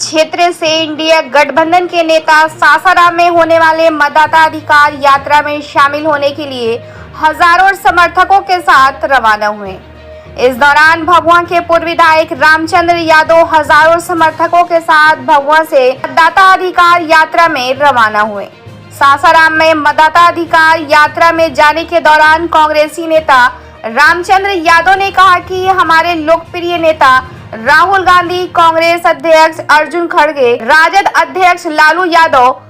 क्षेत्र से इंडिया गठबंधन के नेता सासाराम में होने वाले मतदाता अधिकार यात्रा में शामिल होने के लिए हजारों समर्थकों के साथ रवाना हुए। इस दौरान भभुआ के पूर्व विधायक रामचंद्र यादव हजारों समर्थकों के साथ भभुआ से मतदाता अधिकार यात्रा में रवाना हुए। सासाराम में मतदाता अधिकार यात्रा में जाने के दौरान कांग्रेसी नेता रामचंद्र यादव ने कहा कि हमारे लोकप्रिय नेता राहुल गांधी, कांग्रेस अध्यक्ष अर्जुन खड़गे, राजद अध्यक्ष लालू यादव,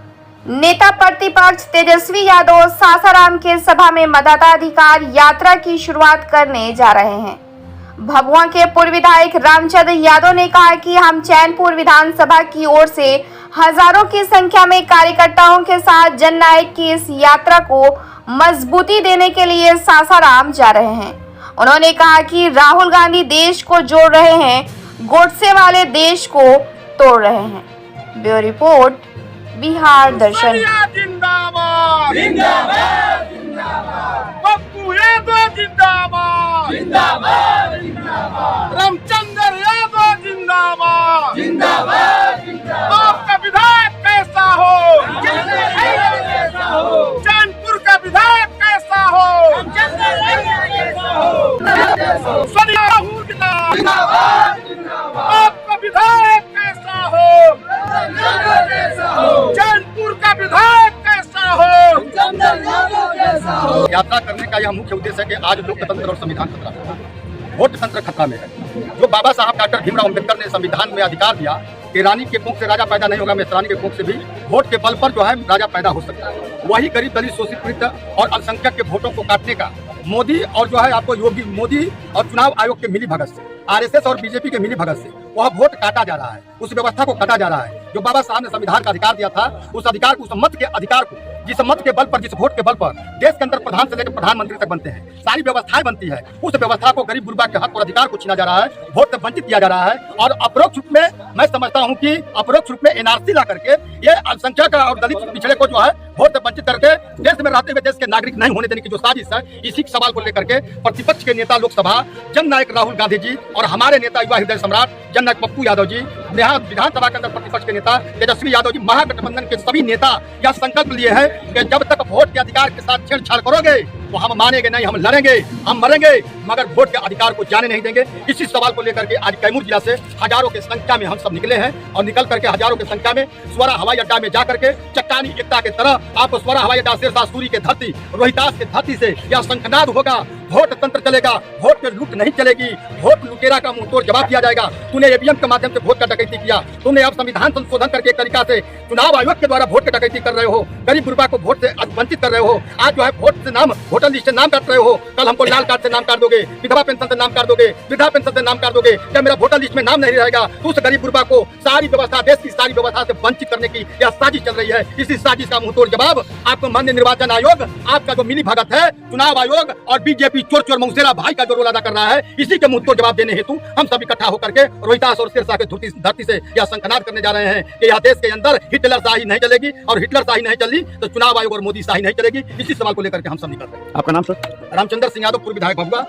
नेता प्रतिपक्ष तेजस्वी यादव सासाराम के सभा में मतदाता अधिकार यात्रा की शुरुआत करने जा रहे हैं। भभुआ के पूर्व विधायक रामचंद्र यादव ने कहा कि हम चैनपुर विधानसभा की ओर से हजारों की संख्या में कार्यकर्ताओं के साथ जननायक की इस यात्रा को मजबूती देने के लिए सासाराम जा रहे हैं। उन्होंने कहा कि राहुल गांधी देश को जोड़ रहे हैं, गोडसे वाले देश को तोड़ रहे हैं। ब्यूरो रिपोर्ट, बिहार दर्शन। जिंदाबाद जिंदाबाद जिंदाबाद, पप्पू यादव जिंदाबाद जिंदाबाद जिंदाबाद, रामचंद्र यादव जिंदाबाद जिंदाबाद जिंदाबाद। आपका विधायक कैसा हो, चैनपुर का विधायक कैसा हो, आपका विधायक कैसा हो, चैनपुर का विधायक कैसा हो। यात्रा करने का यह मुख्य उद्देश्य है कि आज लोकतंत्र और संविधान खतरा है, वोट तंत्र खतरा में है। जो बाबा साहब डॉक्टर भीमराव अम्बेडकर ने संविधान में अधिकार दिया कि रानी के कोख से राजा पैदा नहीं होगा, मेषरानी के कोख से भी वोट के बल पर जो है राजा पैदा हो सकता है। वही गरीब दलित शोषित पीड़ित और अल्पसंख्यक के वोटों को काटने का मोदी और जो है आपको योगी मोदी और चुनाव आयोग के मिली भगत से, आरएसएस और बीजेपी के मिली भगत से वह वोट काटा जा रहा है, उस व्यवस्था को काटा जा रहा है। जो बाबा साहब ने संविधान का अधिकार दिया था, उस अधिकार को, उस मत के अधिकार को, जिस मत के बल पर, जिस वोट के बल पर देश के अंदर प्रधान से लेकर प्रधानमंत्री तक बनते हैं, सारी व्यवस्थाएं बनती है, उस व्यवस्था को गरीब गुरबा के हक और अधिकार को छीना जा रहा है, वोट से वंचित किया जा रहा है। और अपरोक्ष रूप में मैं समझता हूं कि अपरोक्ष रूप में एनआरसी ला करके ये अल्पसंख्यक और दलित पिछड़े को जो है वोट से वंचित करके देश में रहते हुए देश के नागरिक नहीं होने देने की जो साजिश है, इसी सवाल को लेकर के प्रतिपक्ष के नेता लोकसभा जननायक राहुल गांधी जी और हमारे नेता युवा हृदय सम्राट जननायक पप्पू यादव जी, विधानसभा के अंदर प्रतिपक्ष के नेता तेजस्वी यादव जी, महागठबंधन के सभी नेता यह संकल्प लिए हैं कि जब तक वोट के अधिकार के साथ छेड़छाड़ करोगे तो हम मानेंगे नहीं, हम लड़ेंगे, हम मरेंगे, मगर वोट के अधिकार को जाने नहीं देंगे। इसी सवाल को लेकर के आज कैमूर जिला से हजारों की संख्या में हम सब निकले हैं और निकल करके हजारों की संख्या में स्वरा हवाई अड्डा में जाकर के चट्टानी एकता के तरह आपको स्वरा हवाई अड्डा सिरसा सूरी के धरती, रोहितास के धरती से यह शंखनाद होगा, वोट तंत्र चलेगा, वोट पे लूट नहीं चलेगी, वोट लुटेरा का मुंहतोड़ जवाब दिया जाएगा। तूने ईवीएम के माध्यम से वोट का डकैती किया, तुमने अब संविधान संशोधन करके एक तरीका से चुनाव आयोग के द्वारा वोट की डकैती कर रहे हो, गरीब गुरबा को वोट से वंचित कर रहे हो। आज जो है वोट से नाम, वोटर लिस्ट से नाम काट रहे हो, कल हमको लाल कार्ड से नाम काट दोगे, विधवा पेंशन से नाम काट दोगे, वृद्धा पेंशन से नाम काट दोगे। जब मेरा वोटर लिस्ट में नाम नहीं रहेगा तो उस गरीब गुरबा को सारी व्यवस्था, देश की सारी व्यवस्था से वंचित करने की यह साजिश चल रही है। इसी साजिश का मुंहतोड़ जवाब आपको माननीय निर्वाचन आयोग, आपका जो मिली भगत है चुनाव आयोग और बीजेपी चोर चोर मौसेरा भाई का जो रोल अदा कर रहा है, इसी के मुंहतोड़ जवाब देने हेतु हम सब इकट्ठा होकर के रोहितास और सिरसा के धरती से यह शंखनाद करने जा रहे हैं कि यह देश के अंदर हिटलर शाही नहीं चलेगी, और हिटलर शाही नहीं चली तो चुनाव आयोग और मोदी शाही नहीं चलेगी। इसी सवाल को लेकर के हम सब निकल रहे हैं। आपका नाम सर? रामचंद्र सिंह यादव, पूर्व विधायक भभुआ।